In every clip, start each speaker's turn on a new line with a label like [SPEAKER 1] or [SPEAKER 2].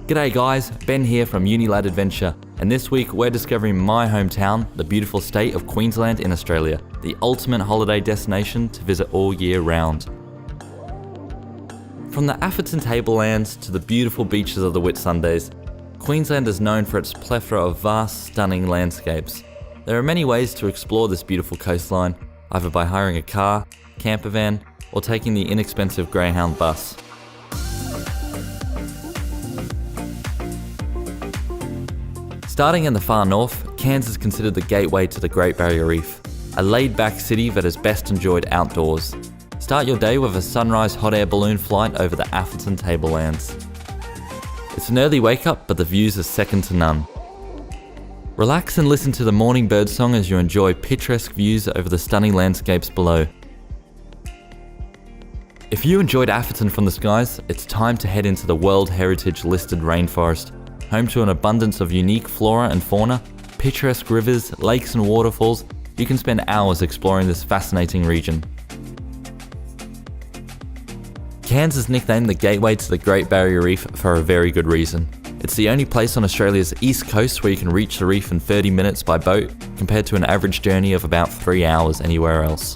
[SPEAKER 1] G'day guys, Ben here from Unilad Adventure, and this week we're discovering my hometown, the beautiful state of Queensland in Australia, the ultimate holiday destination to visit all year round. From the Atherton Tablelands to the beautiful beaches of the Whitsundays, Queensland is known for its plethora of vast, stunning landscapes. There are many ways to explore this beautiful coastline, either by hiring a car, camper van, or taking the inexpensive Greyhound bus. Starting in the far north, Cairns is considered the gateway to the Great Barrier Reef, a laid-back city that is best enjoyed outdoors. Start your day with a sunrise hot air balloon flight over the Atherton Tablelands. It's an early wake-up, but the views are second to none. Relax and listen to the morning birdsong as you enjoy picturesque views over the stunning landscapes below. If you enjoyed Atherton from the skies, it's time to head into the World Heritage listed rainforest, home to an abundance of unique flora and fauna, picturesque rivers, lakes and waterfalls. You can spend hours exploring this fascinating region. Cairns is nicknamed the gateway to the Great Barrier Reef for a very good reason. It's the only place on Australia's east coast where you can reach the reef in 30 minutes by boat, compared to an average journey of about 3 hours anywhere else.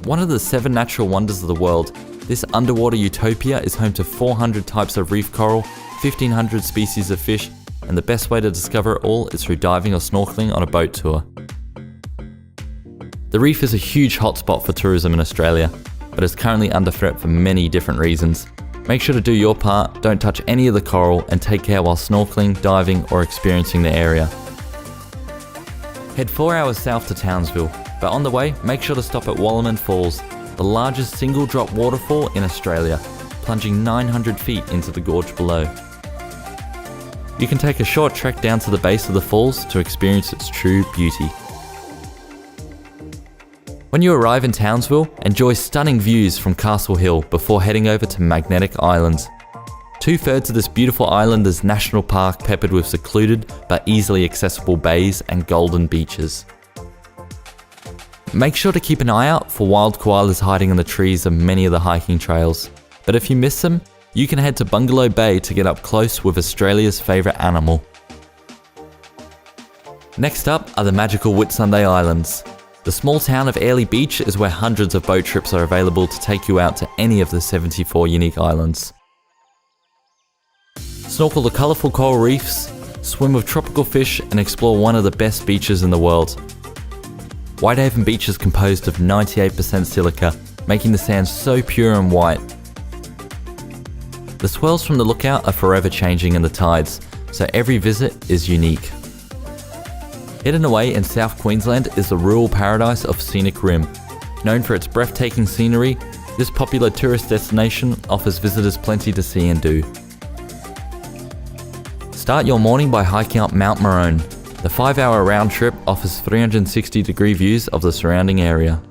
[SPEAKER 1] One of the 7 natural wonders of the world, this underwater utopia is home to 400 types of reef coral, 1,500 species of fish, and the best way to discover it all is through diving or snorkeling on a boat tour. The reef is a huge hotspot for tourism in Australia, but is currently under threat for many different reasons. Make sure to do your part, don't touch any of the coral, and take care while snorkeling, diving, or experiencing the area. Head 4 hours south to Townsville, but on the way, make sure to stop at Walleman Falls, the largest single drop waterfall in Australia, plunging 900 feet into the gorge below. You can take a short trek down to the base of the falls to experience its true beauty. When you arrive in Townsville, enjoy stunning views from Castle Hill before heading over to Magnetic Islands. 2/3 of this beautiful island is national park peppered with secluded but easily accessible bays and golden beaches. Make sure to keep an eye out for wild koalas hiding in the trees of many of the hiking trails. But if you miss them, you can head to Bungalow Bay to get up close with Australia's favourite animal. Next up are the magical Whitsunday Islands. The small town of Airlie Beach is where hundreds of boat trips are available to take you out to any of the 74 unique islands. Snorkel the colourful coral reefs, swim with tropical fish, and explore one of the best beaches in the world. Whitehaven Beach is composed of 98% silica, making the sand so pure and white. The swells from the lookout are forever changing in the tides, so every visit is unique. Hidden away in South Queensland is the rural paradise of Scenic Rim. Known for its breathtaking scenery, this popular tourist destination offers visitors plenty to see and do. Start your morning by hiking up Mount Maroon. The 5-hour round trip offers 360-degree views of the surrounding area.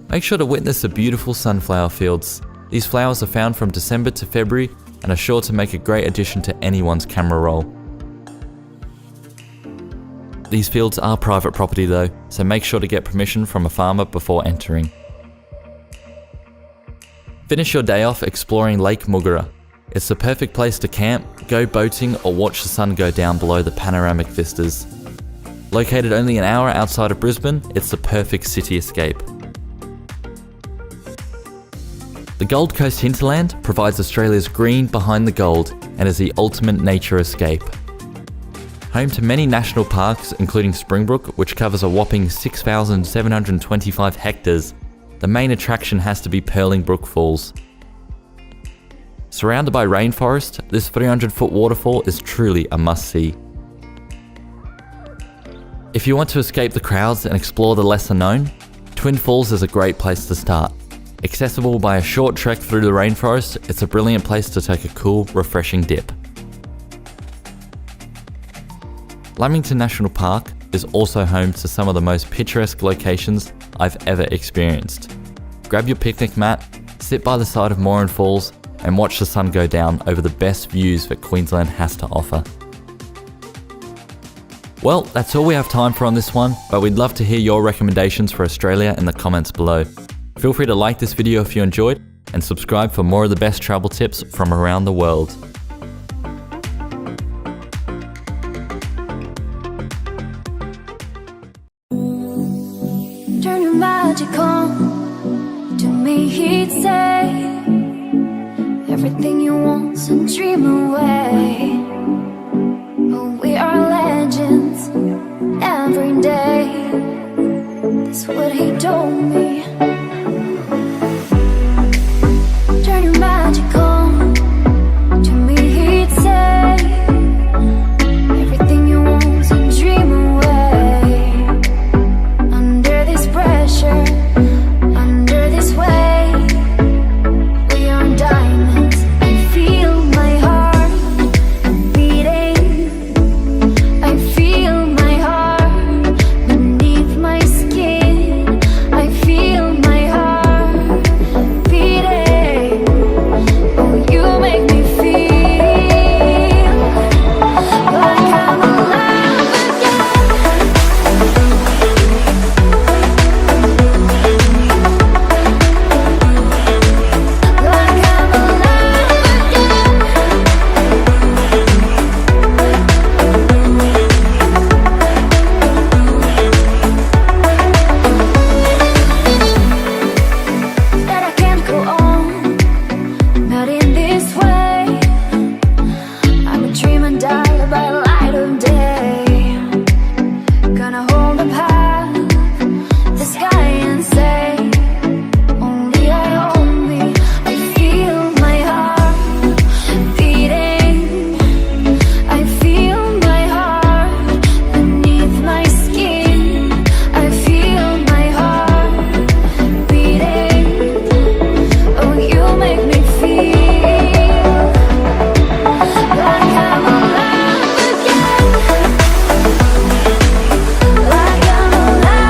[SPEAKER 1] Make sure to witness the beautiful sunflower fields. These flowers are found from December to February and are sure to make a great addition to anyone's camera roll. These fields are private property though, so make sure to get permission from a farmer before entering. Finish your day off exploring Lake Muggera. It's the perfect place to camp, go boating, or watch the sun go down below the panoramic vistas. Located only an hour outside of Brisbane, it's the perfect city escape. The Gold Coast hinterland provides Australia's green behind the gold and is the ultimate nature escape. Home to many national parks including Springbrook, which covers a whopping 6,725 hectares, the main attraction has to be Purling Brook Falls. Surrounded by rainforest, this 300-foot waterfall is truly a must-see. If you want to escape the crowds and explore the lesser known, Twin Falls is a great place to start. Accessible by a short trek through the rainforest, it's a brilliant place to take a cool, refreshing dip. Lamington National Park is also home to some of the most picturesque locations I've ever experienced. Grab your picnic mat, sit by the side of Moran Falls, and watch the sun go down over the best views that Queensland has to offer. Well, that's all we have time for on this one, but we'd love to hear your recommendations for Australia in the comments below. Feel free to like this video if you enjoyed, and subscribe for more of the best travel tips from around the world.
[SPEAKER 2] Turn your magic on, to me he'd say everything you want, so dream away. Oh, we are legends every day, that's what he told me. Turn your magic on, to me he'd say everything you want, so dream away. Under this pressure, under this weight, we are diamonds. I feel my heart beating, I feel my heart beneath my skin, I feel my heart beating. Oh, you make me feel like I'm alive again. Like I'm alive that I can't go on, not in this way. I'm a dream and die by light of day. Gonna hold up high the sky and say, only I own me. I feel my heart beating, I feel my heart beneath my skin, I feel my heart beating. Oh, you make me feel like I'm alive again. Like I'm alive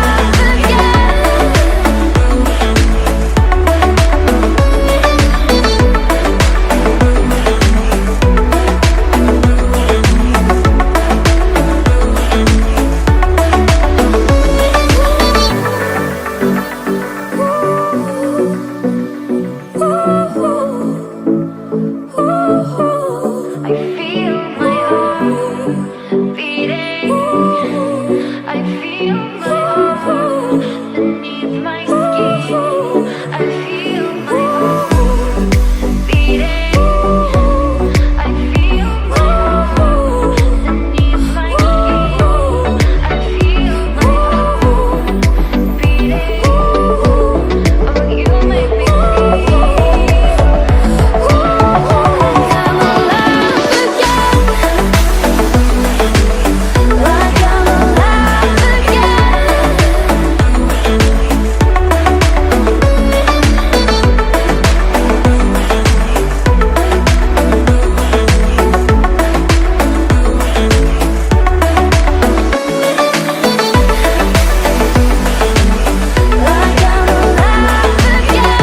[SPEAKER 2] I feel my heart beating, I feel my heart beneath my skin, I feel my heart beating, I feel my heart beneath my skin, I feel my heart beating. Oh, you make me feel like I'm alive again. Like I'm alive again. Like I'm alive again.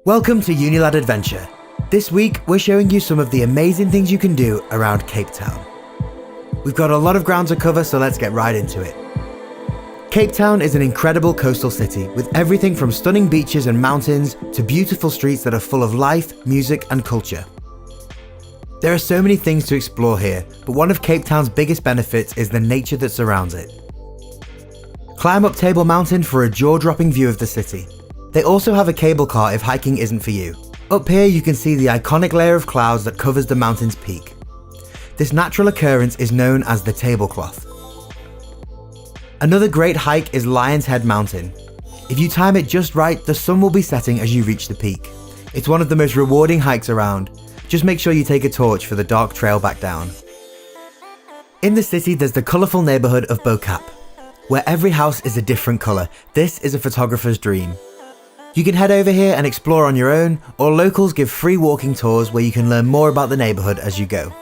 [SPEAKER 3] Welcome to Unilad Adventure. This week, we're showing you some of the amazing things you can do around Cape Town. We've got a lot of ground to cover, so let's get right into it. Cape Town is an incredible coastal city with everything from stunning beaches and mountains to beautiful streets that are full of life, music, and culture. There are so many things to explore here, but one of Cape Town's biggest benefits is the nature that surrounds it. Climb up Table Mountain for a jaw-dropping view of the city. They also have a cable car if hiking isn't for you. Up here you can see the iconic layer of clouds that covers the mountain's peak. This natural occurrence is known as the tablecloth. Another great hike is Lion's Head Mountain. If you time it just right, the sun will be setting as you reach the peak. It's one of the most rewarding hikes around. Just make sure you take a torch for the dark trail back down. In the city, there's the colourful neighbourhood of Bo Cap, where every house is a different colour. This is a photographer's dream. You can head over here and explore on your own, or locals give free walking tours where you can learn more about the neighbourhood as you go.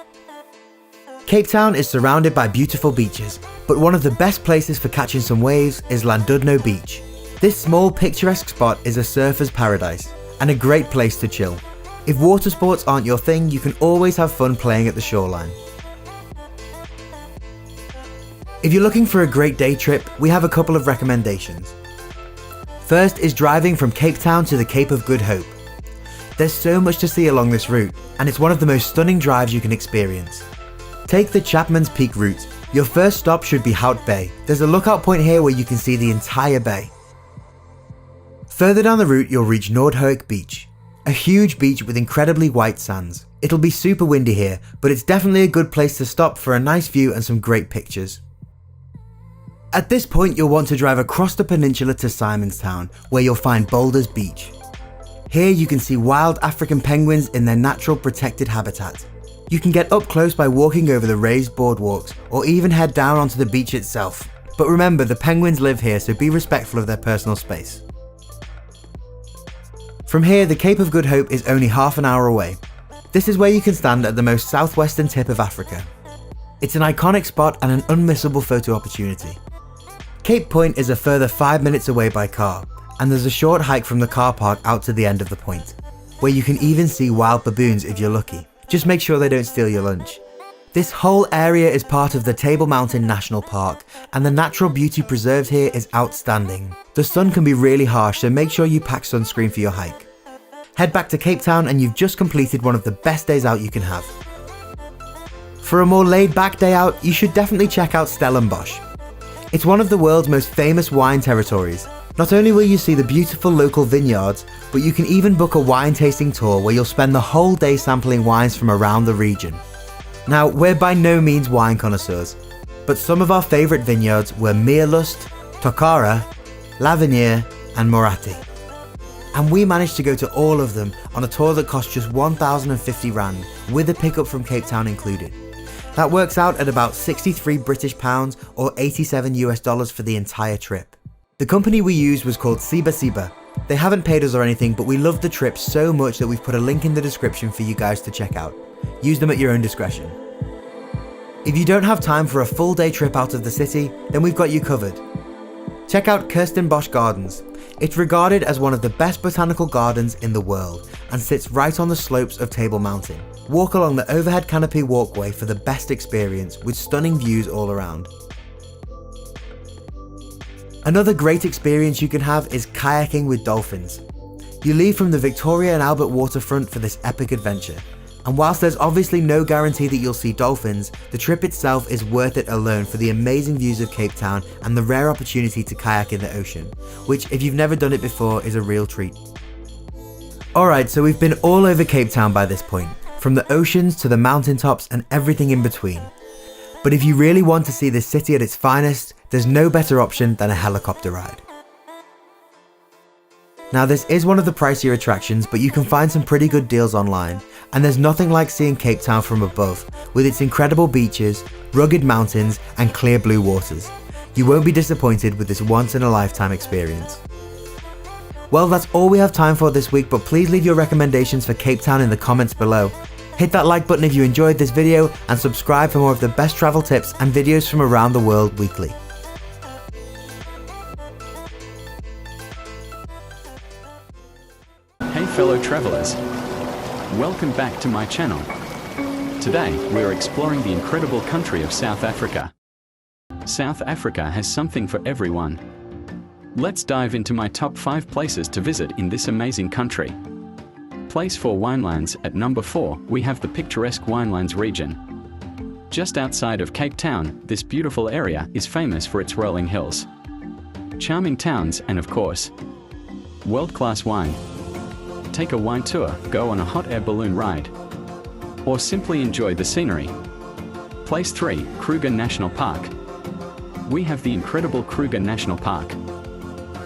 [SPEAKER 3] Cape Town is surrounded by beautiful beaches, but one of the best places for catching some waves is Llandudno Beach. This small picturesque spot is a surfer's paradise, and a great place to chill. If water sports aren't your thing, you can always have fun playing at the shoreline. If you're looking for a great day trip, we have a couple of recommendations. First is driving from Cape Town to the Cape of Good Hope. There's so much to see along this route, and it's one of the most stunning drives you can experience. Take the Chapman's Peak route. Your first stop should be Hout Bay. There's a lookout point here where you can see the entire bay. Further down the route, you'll reach Noordhoek Beach, a huge beach with incredibly white sands. It'll be super windy here, but it's definitely a good place to stop for a nice view and some great pictures. At this point, you'll want to drive across the peninsula to Simonstown, where you'll find Boulders Beach. Here you can see wild African penguins in their natural protected habitat. You can get up close by walking over the raised boardwalks, or even head down onto the beach itself. But remember, the penguins live here, so be respectful of their personal space. From here, the Cape of Good Hope is only half an hour away. This is where you can stand at the most southwestern tip of Africa. It's an iconic spot and an unmissable photo opportunity. Cape Point is a further 5 minutes away by car, and there's a short hike from the car park out to the end of the point, where you can even see wild baboons if you're lucky. Just make sure they don't steal your lunch. This whole area is part of the Table Mountain National Park, and the natural beauty preserved here is outstanding. The sun can be really harsh, so make sure you pack sunscreen for your hike. Head back to Cape Town and you've just completed one of the best days out you can have. For a more laid-back day out, you should definitely check out Stellenbosch. It's one of the world's most famous wine territories. Not only will you see the beautiful local vineyards, but you can even book a wine tasting tour where you'll spend the whole day sampling wines from around the region. Now, we're by no means wine connoisseurs, but some of our favourite vineyards were Meerlust, Tokara, Lavinier and Moratti. And we managed to go to all of them on a tour that cost just 1,050 Rand, with a pickup from Cape Town included. That works out at about 63 British pounds or $87 for the entire trip. The company we used was called Siba Siba. They haven't paid us or anything, but we loved the trip so much that we've put a link in the description for you guys to check out. Use them at your own discretion. If you don't have time for a full day trip out of the city, then we've got you covered. Check out Kirstenbosch Gardens. It's regarded as one of the best botanical gardens in the world and sits right on the slopes of Table Mountain. Walk along the overhead canopy walkway for the best experience with stunning views all around. Another great experience you can have is kayaking with dolphins. You leave from the Victoria and Albert waterfront for this epic adventure. And whilst there's obviously no guarantee that you'll see dolphins, the trip itself is worth it alone for the amazing views of Cape Town and the rare opportunity to kayak in the ocean, which if you've never done it before is a real treat. Alright, so we've been all over Cape Town by this point, from the oceans to the mountaintops and everything in between. But if you really want to see this city at its finest, there's no better option than a helicopter ride. Now this is one of the pricier attractions, but you can find some pretty good deals online, and there's nothing like seeing Cape Town from above, with its incredible beaches, rugged mountains and clear blue waters. You won't be disappointed with this once-in-a-lifetime experience. Well, that's all we have time for this week, but please leave your recommendations for Cape Town in the comments below. Hit that like button if you enjoyed this video, and subscribe for more of the best travel tips and videos from around the world weekly.
[SPEAKER 4] Hey fellow travelers, welcome back to my channel. Today we're exploring the incredible country of South Africa. South Africa has something for everyone. Let's dive into my top 5 places to visit in this amazing country. Place 4 Winelands. At number 4 we have the picturesque Winelands region. Just outside of Cape Town, this beautiful area is famous for its rolling hills, charming towns and of course, world-class wine. Take a wine tour, go on a hot air balloon ride, or simply enjoy the scenery. Place 3, Kruger National Park. We have the incredible Kruger National Park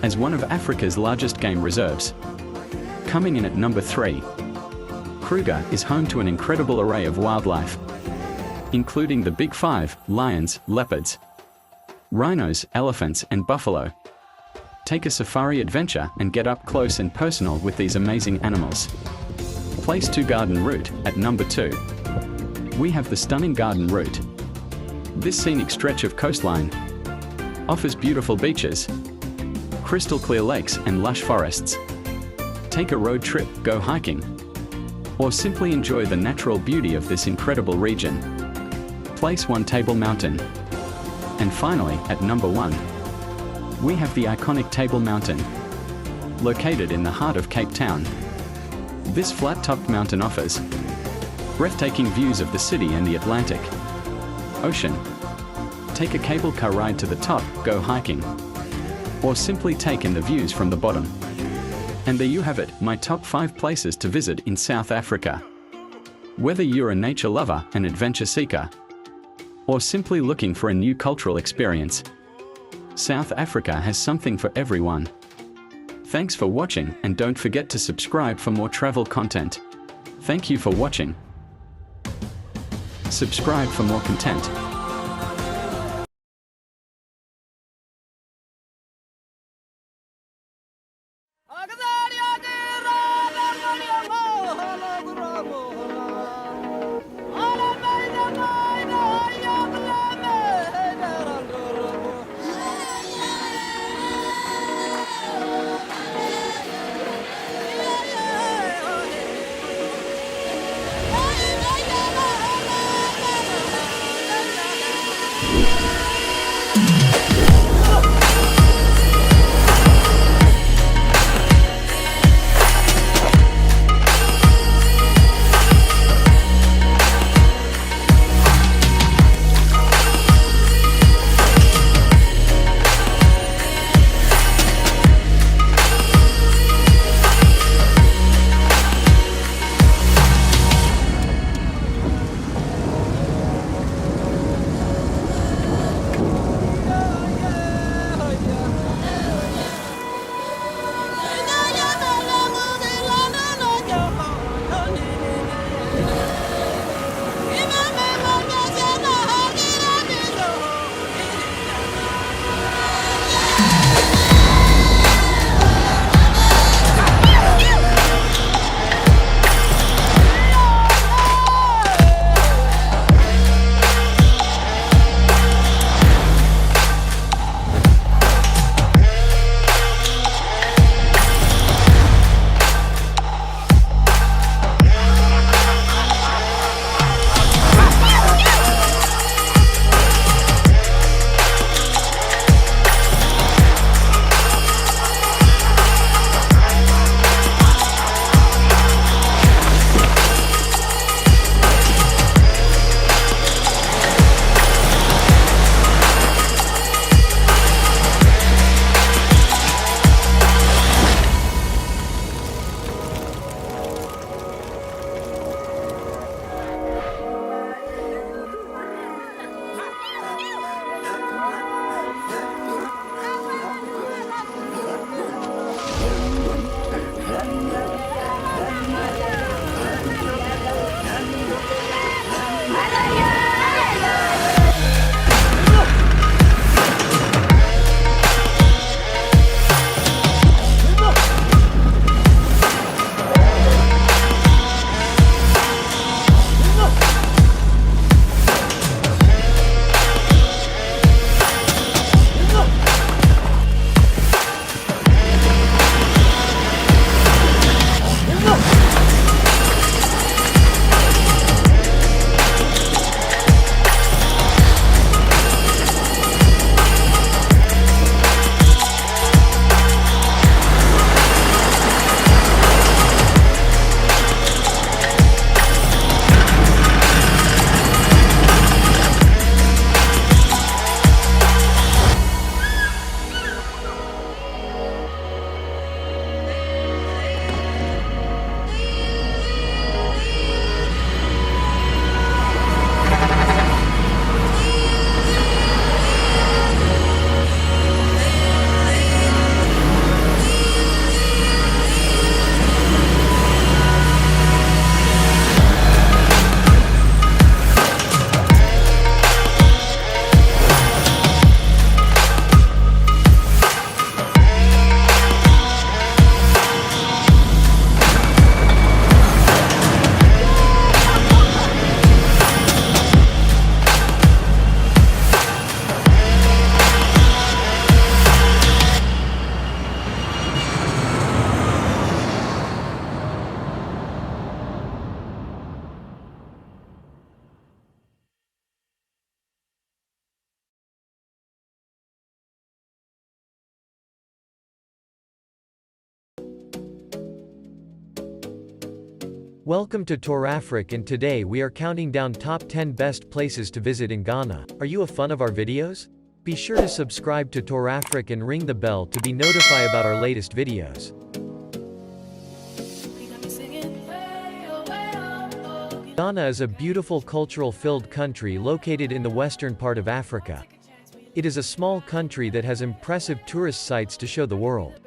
[SPEAKER 4] as one of Africa's largest game reserves. Coming in at number 3, Kruger is home to an incredible array of wildlife, including the Big Five: lions, leopards, rhinos, elephants, and buffalo. Take a safari adventure and get up close and personal with these amazing animals. Place to Garden Route at number 2. We have the stunning Garden Route. This scenic stretch of coastline offers beautiful beaches, crystal clear lakes, and lush forests. Take a road trip, go hiking, or simply enjoy the natural beauty of this incredible region. Place 1 Table Mountain. And finally, at number 1, we have the iconic Table Mountain, located in the heart of Cape Town. This flat-topped mountain offers breathtaking views of the city and the Atlantic Ocean. Take a cable car ride to the top, go hiking, or simply take in the views from the bottom. And there you have it, my top 5 places to visit in South Africa. Whether you're a nature lover, an adventure seeker, or simply looking for a new cultural experience, South Africa has something for everyone. Thanks for watching, and don't forget to subscribe for more travel content. Thank you for watching. Subscribe for more content.
[SPEAKER 5] Welcome to Tourafrique, and today we are counting down top 10 best places to visit in Ghana. Are you a fan of our videos? Be sure to subscribe to Tourafrique and ring the bell to be notified about our latest videos. Ghana is a beautiful cultural-filled country located in the western part of Africa. It is a small country that has impressive tourist sites to show the world.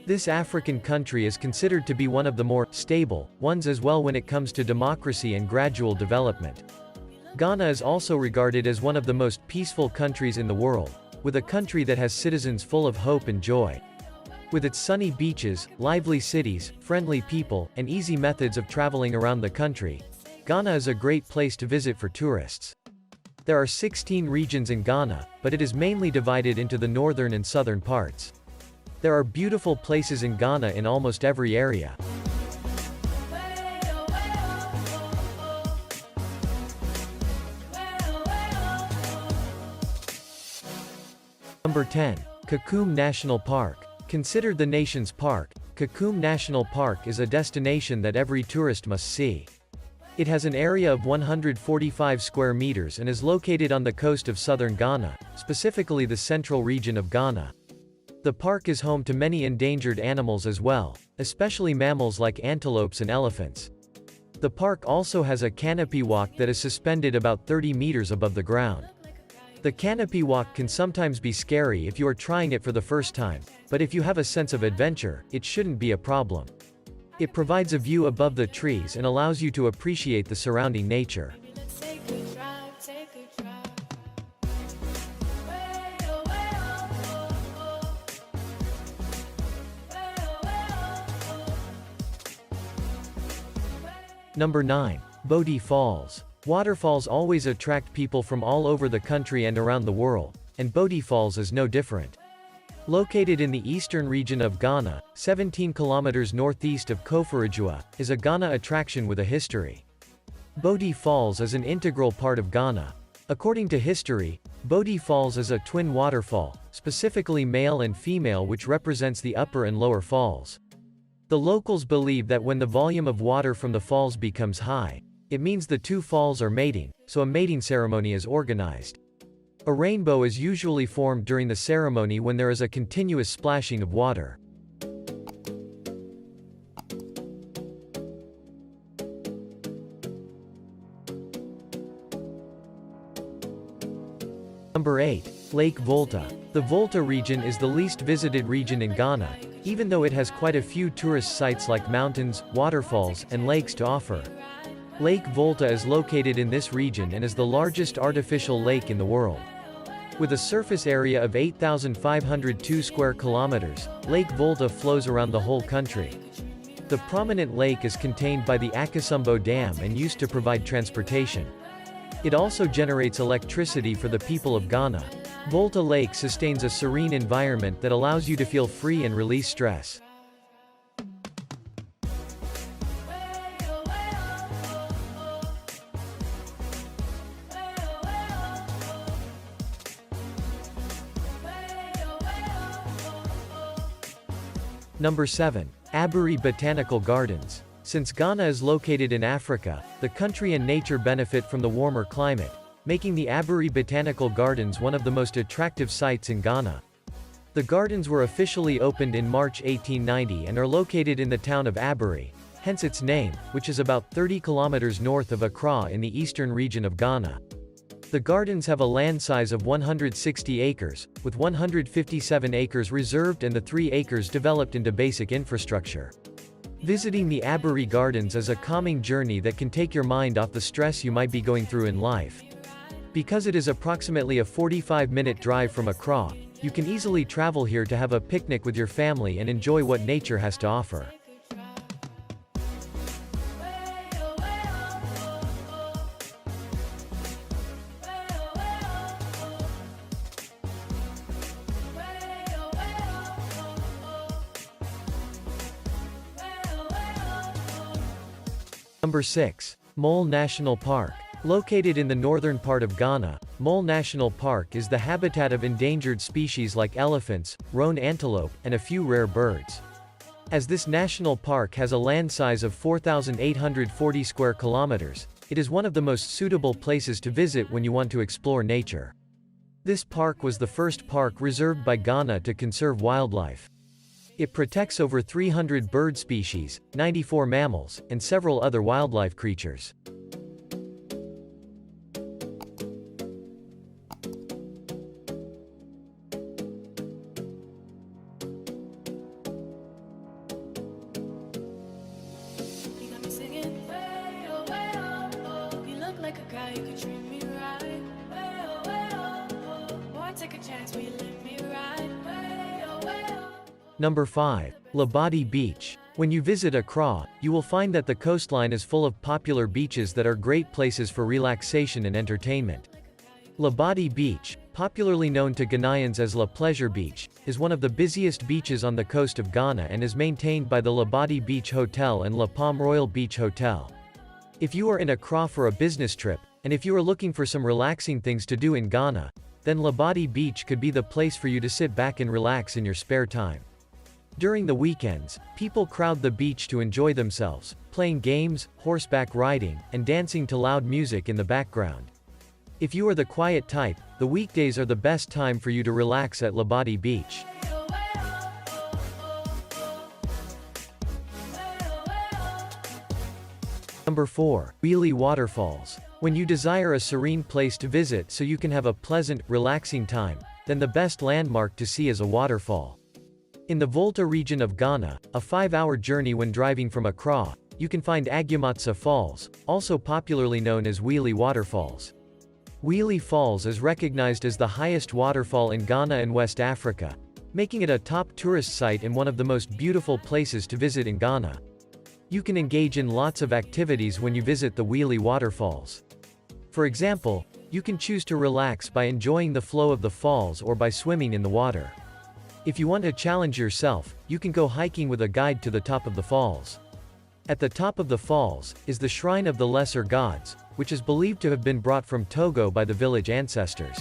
[SPEAKER 5] This African country is considered to be one of the more stable ones as well when it comes to democracy and gradual development. Ghana is also regarded as one of the most peaceful countries in the world, with a country that has citizens full of hope and joy. With its sunny beaches, lively cities, friendly people, and easy methods of traveling around the country, Ghana is a great place to visit for tourists. There are 16 regions in Ghana, but it is mainly divided into the northern and southern parts. There are beautiful places in Ghana in almost every area. Number 10. Kakum National Park. Considered the nation's park, Kakum National Park is a destination that every tourist must see. It has an area of 145 square meters and is located on the coast of southern Ghana, specifically the central region of Ghana. The park is home to many endangered animals as well, especially mammals like antelopes and elephants. The park also has a canopy walk that is suspended about 30 meters above the ground. The canopy walk can sometimes be scary if you are trying it for the first time, but if you have a sense of adventure, it shouldn't be a problem. It provides a view above the trees and allows you to appreciate the surrounding nature. Number 9. Bodie Falls. Waterfalls always attract people from all over the country and around the world, and Bodie Falls is no different. Located in the eastern region of Ghana, 17 kilometers northeast of Koforidua, is a Ghana attraction with a history. Bodie Falls is an integral part of Ghana. According to history, Bodie Falls is a twin waterfall, specifically male and female, which represents the upper and lower falls. The locals believe that when the volume of water from the falls becomes high, it means the two falls are mating, so a mating ceremony is organized. A rainbow is usually formed during the ceremony when there is a continuous splashing of water. Number 8. Lake Volta. The Volta region is the least visited region in Ghana, even though it has quite a few tourist sites like mountains, waterfalls, and lakes to offer. Lake Volta is located in this region and is the largest artificial lake in the world. With a surface area of 8,502 square kilometers, Lake Volta flows around the whole country. The prominent lake is contained by the Akosombo Dam and used to provide transportation. It also generates electricity for the people of Ghana. Volta Lake sustains a serene environment that allows you to feel free and release stress. Number 7. Aburi Botanical Gardens. Since Ghana is located in Africa, the country and nature benefit from the warmer climate, making the Aburi Botanical Gardens one of the most attractive sites in Ghana. The gardens were officially opened in March 1890 and are located in the town of Aburi, hence its name, which is about 30 kilometers north of Accra in the eastern region of Ghana. The gardens have a land size of 160 acres, with 157 acres reserved and the 3 acres developed into basic infrastructure. Visiting the Aburi Gardens is a calming journey that can take your mind off the stress you might be going through in life. Because it is approximately a 45-minute drive from Accra, you can easily travel here to have a picnic with your family and enjoy what nature has to offer. Number 6. Mole National Park. Located in the northern part of Ghana, Mole National Park is the habitat of endangered species like elephants, roan antelope, and a few rare birds. As this national park has a land size of 4,840 square kilometers, it is one of the most suitable places to visit when you want to explore nature. This park was the first park reserved by Ghana to conserve wildlife. It protects over 300 bird species, 94 mammals, and several other wildlife creatures.
[SPEAKER 2] You got me singing, way oh, way oh, oh. You look like a guy who could treat me right. Way oh, oh. Boy, take a chance, will you let me ride? Way oh.
[SPEAKER 5] Number 5. Labadi Beach. When you visit Accra, you will find that the coastline is full of popular beaches that are great places for relaxation and entertainment. Labadi Beach, popularly known to Ghanaians as La Pleasure Beach, is one of the busiest beaches on the coast of Ghana and is maintained by the Labadi Beach Hotel and La Palm Royal Beach Hotel. If you are in Accra for a business trip, and if you are looking for some relaxing things to do in Ghana, then Labadi Beach could be the place for you to sit back and relax in your spare time. During the weekends, people crowd the beach to enjoy themselves, playing games, horseback riding, and dancing to loud music in the background. If you are the quiet type, the weekdays are the best time for you to relax at Labadi Beach. Number 4. Wheelie Waterfalls. When you desire a serene place to visit so you can have a pleasant, relaxing time, then the best landmark to see is a waterfall. In the Volta region of Ghana, a 5-hour journey when driving from Accra, you can find Aguamatsa Falls, also popularly known as Wheelie Waterfalls. Wheelie Falls is recognized as the highest waterfall in Ghana and West Africa, making it a top tourist site and one of the most beautiful places to visit in Ghana. You can engage in lots of activities when you visit the Wheelie Waterfalls. For example, you can choose to relax by enjoying the flow of the falls or by swimming in the water. If you want to challenge yourself, you can go hiking with a guide to the top of the falls. At the top of the falls is the Shrine of the Lesser Gods, which is believed to have been brought from Togo by the village ancestors.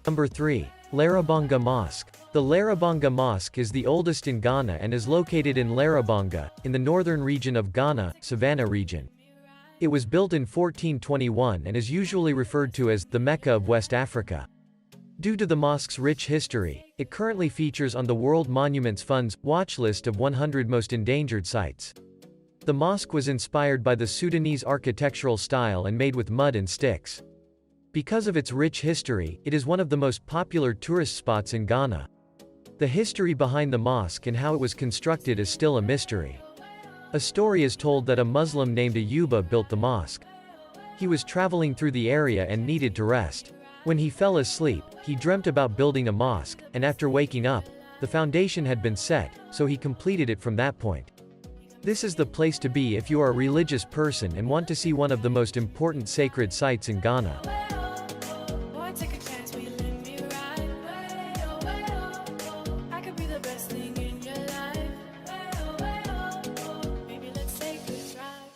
[SPEAKER 5] Number 3. Larabanga Mosque. The Larabanga Mosque is the oldest in Ghana and is located in Larabanga, in the northern region of Ghana, Savannah region. It was built in 1421 and is usually referred to as the Mecca of West Africa. Due to the mosque's rich history, it currently features on the World Monuments Fund's watch list of 100 most endangered sites. The mosque was inspired by the Sudanese architectural style and made with mud and sticks. Because of its rich history, it is one of the most popular tourist spots in Ghana. The history behind the mosque and how it was constructed is still a mystery. A story is told that a Muslim named Ayuba built the mosque. He was traveling through the area and needed to rest. When he fell asleep, he dreamt about building a mosque, and after waking up, the foundation had been set, so he completed it from that point. This is the place to be if you are a religious person and want to see one of the most important sacred sites in Ghana.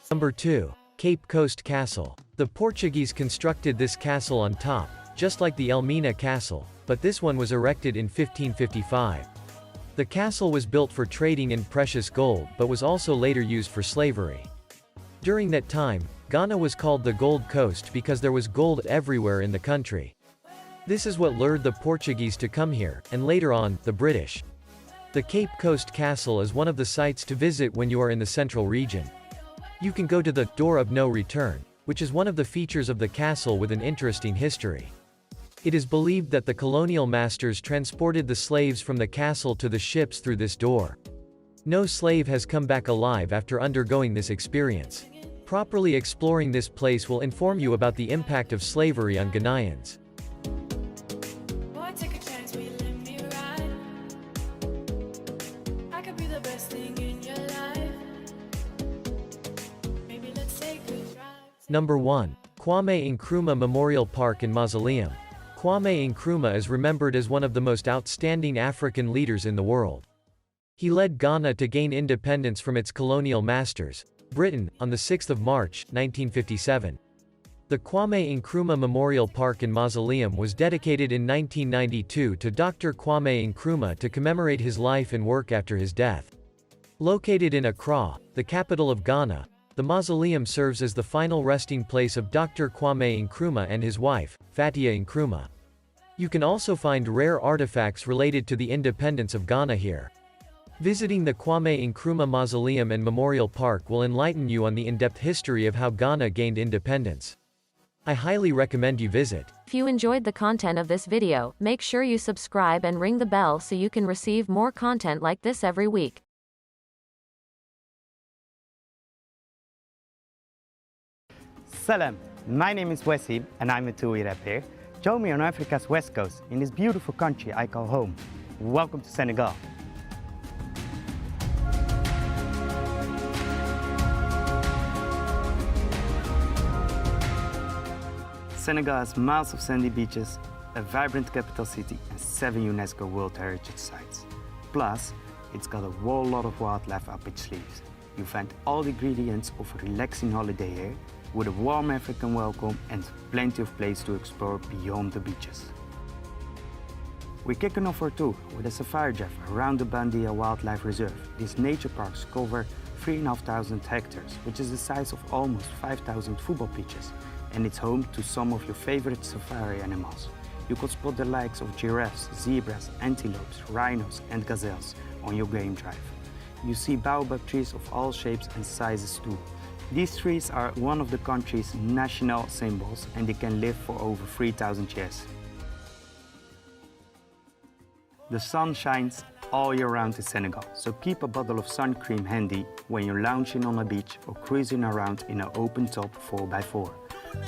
[SPEAKER 5] Number 2. Cape Coast Castle. The Portuguese constructed this castle on top, just like the Elmina Castle, but this one was erected in 1555. The castle was built for trading in precious gold but was also later used for slavery. During that time, Ghana was called the Gold Coast because there was gold everywhere in the country. This is what lured the Portuguese to come here, and later on, the British. The Cape Coast Castle is one of the sites to visit when you are in the central region. You can go to the Door of No Return, which is one of the features of the castle with an interesting history. It is believed that the colonial masters transported the slaves from the castle to the ships through this door. No slave has come back alive after undergoing this experience. Properly exploring this place will inform you about the impact of slavery on Ghanaians. Number 1. Kwame Nkrumah Memorial Park and Mausoleum. Kwame Nkrumah is remembered as one of the most outstanding African leaders in the world. He led Ghana to gain independence from its colonial masters, Britain, on the 6th of March, 1957. The Kwame Nkrumah Memorial Park and Mausoleum was dedicated in 1992 to Dr. Kwame Nkrumah to commemorate his life and work after his death. Located in Accra, the capital of Ghana, the mausoleum serves as the final resting place of Dr. Kwame Nkrumah and his wife, Fatia Nkrumah. You can also find rare artifacts related to the independence of Ghana here. Visiting the Kwame Nkrumah Mausoleum and Memorial Park will enlighten you on the in-depth history of how Ghana gained independence. I highly recommend you visit.
[SPEAKER 6] If you enjoyed the content of this video, make sure you subscribe and ring the bell so you can receive more content like this every week.
[SPEAKER 7] Salam, my name is Wesley and I'm a Tui rapper. Join me on Africa's west coast in this beautiful country I call home. Welcome to Senegal. Senegal has miles of sandy beaches, a vibrant capital city and 7 UNESCO World Heritage Sites. Plus, it's got a whole lot of wildlife up its sleeves. You find all the ingredients of a relaxing holiday here, with a warm African welcome and plenty of place to explore beyond the beaches. We're kicking off our tour with a safari drive around the Bandia Wildlife Reserve. These nature parks cover 3,500 hectares, which is the size of almost 5,000 football pitches, and it's home to some of your favorite safari animals. You can spot the likes of giraffes, zebras, antelopes, rhinos and gazelles on your game drive. You see baobab trees of all shapes and sizes too. These trees are one of the country's national symbols and they can live for over 3,000 years. The sun shines all year round in Senegal, so keep a bottle of sun cream handy when you're lounging on a beach or cruising around in an open-top 4x4.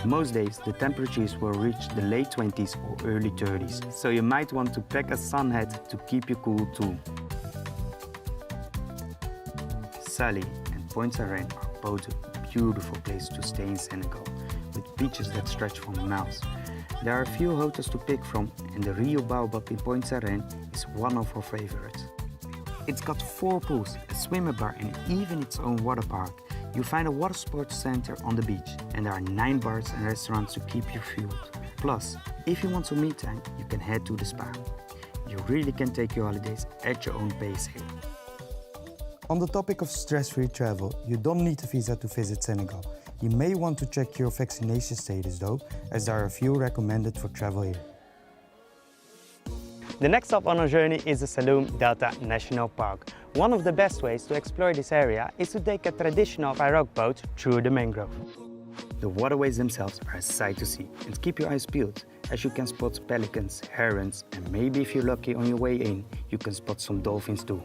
[SPEAKER 7] Most days, the temperatures will reach the late 20s or early 30s, so you might want to pack a sun hat to keep you cool too. Saly and Pointe Sarène are both a beautiful place to stay in Senegal, with beaches that stretch for miles. There are a few hotels to pick from, and the Rio Baobab in Pointe Sarène is one of our favorites. It's got 4 pools, a swimmer bar and even its own water park. You find a water sports center on the beach, and there are 9 bars and restaurants to keep you fueled. Plus, if you want some me time, you can head to the spa. You really can take your holidays at your own pace here.
[SPEAKER 8] On the topic of stress-free travel, you don't need a visa to visit Senegal. You may want to check your vaccination status though, as there are a few recommended for travel here.
[SPEAKER 7] The next stop on our journey is the Saloum Delta National Park. One of the best ways to explore this area is to take a traditional pirogue boat through the mangrove. The waterways themselves are a sight to see, and keep your eyes peeled, as you can spot pelicans, herons, and maybe if you're lucky on your way in, you can spot some dolphins too.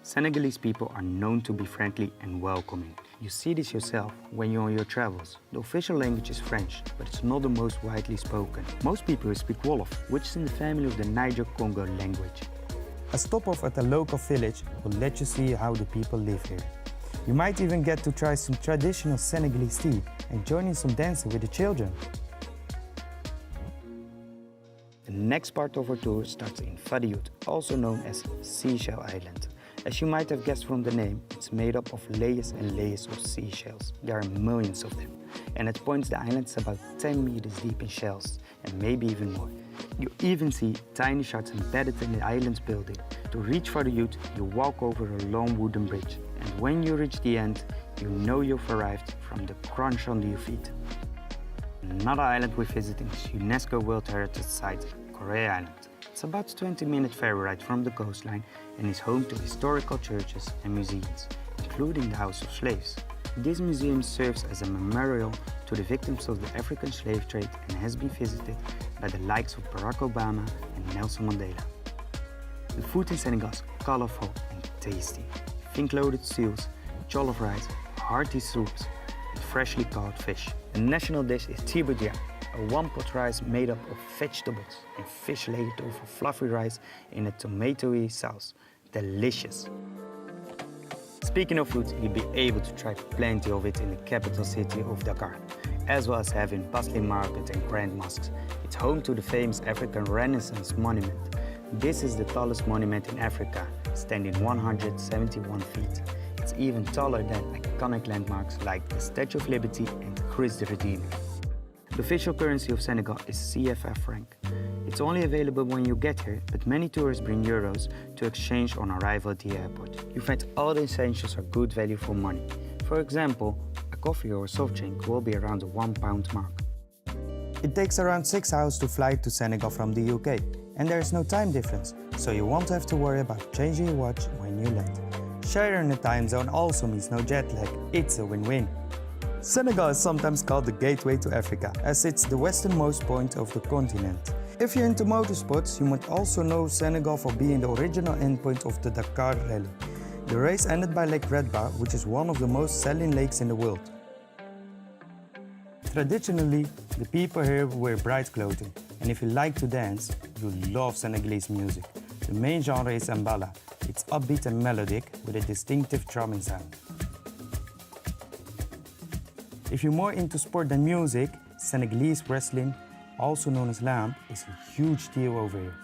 [SPEAKER 7] Senegalese people are known to be friendly and welcoming. You see this yourself when you're on your travels. The official language is French, but it's not the most widely spoken. Most people speak Wolof, which is in the family of the Niger-Congo language.
[SPEAKER 8] A stop off at a local village will let you see how the people live here. You might even get to try some traditional Senegalese tea and join in some dancing with the children.
[SPEAKER 7] The next part of our tour starts in Fadiout, also known as Seashell Island. As you might have guessed from the name, it's made up of layers and layers of seashells. There are millions of them. And at points the island is about 10 meters deep in shells, and maybe even more. You even see tiny sharks embedded in the island's building. To reach Fadiout, you walk over a long wooden bridge. And when you reach the end, you know you've arrived from the crunch under your feet. Another island we're visiting is UNESCO World Heritage Site, Corée Island. It's about a 20-minute ferry ride from the coastline and is home to historical churches and museums, including the House of Slaves. This museum serves as a memorial to the victims of the African slave trade and has been visited by the likes of Barack Obama and Nelson Mandela. The food in Senegal is colorful and tasty. Think loaded stews, jollof rice, hearty soups, and freshly caught fish. The national dish is tibodia, a one-pot rice made up of vegetables and fish layered over fluffy rice in a tomatoey sauce. Delicious. Speaking of food, you'll be able to try plenty of it in the capital city of Dakar, as well as having bustling markets and grand mosques. It's home to the famous African Renaissance Monument. This is the tallest monument in Africa, standing 171 feet. It's even taller than iconic landmarks like the Statue of Liberty and Christ the Redeemer. The official currency of Senegal is CFA franc. It's only available when you get here, but many tourists bring euros to exchange on arrival at the airport. You find all the essentials are good value for money. For example, a coffee or a soft drink will be around the £1 mark.
[SPEAKER 8] It takes around 6 hours to fly to Senegal from the UK, and there is no time difference, so you won't have to worry about changing your watch when you land. Sharing a time zone also means no jet lag. It's a win-win. Senegal is sometimes called the gateway to Africa, as it's the westernmost point of the continent. If you're into motorsports, you might also know Senegal for being the original endpoint of the Dakar Rally. The race ended by Lake Redba, which is one of the most selling lakes in the world. Traditionally, the people here wear bright clothing, and if you like to dance, you love Senegalese music. The main genre is Mbala. It's upbeat and melodic with a distinctive drumming sound. If you're more into sport than music, Senegalese wrestling, also known as lamb, is a huge deal over here.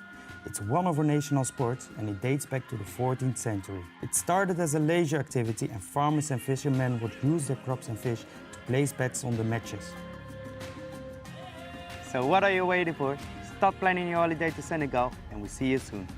[SPEAKER 8] It's one of our national sports and it dates back to the 14th century. It started as a leisure activity and farmers and fishermen would use their crops and fish to place bets on the matches.
[SPEAKER 7] So what are you waiting for? Start planning your holiday to Senegal and we'll see you soon.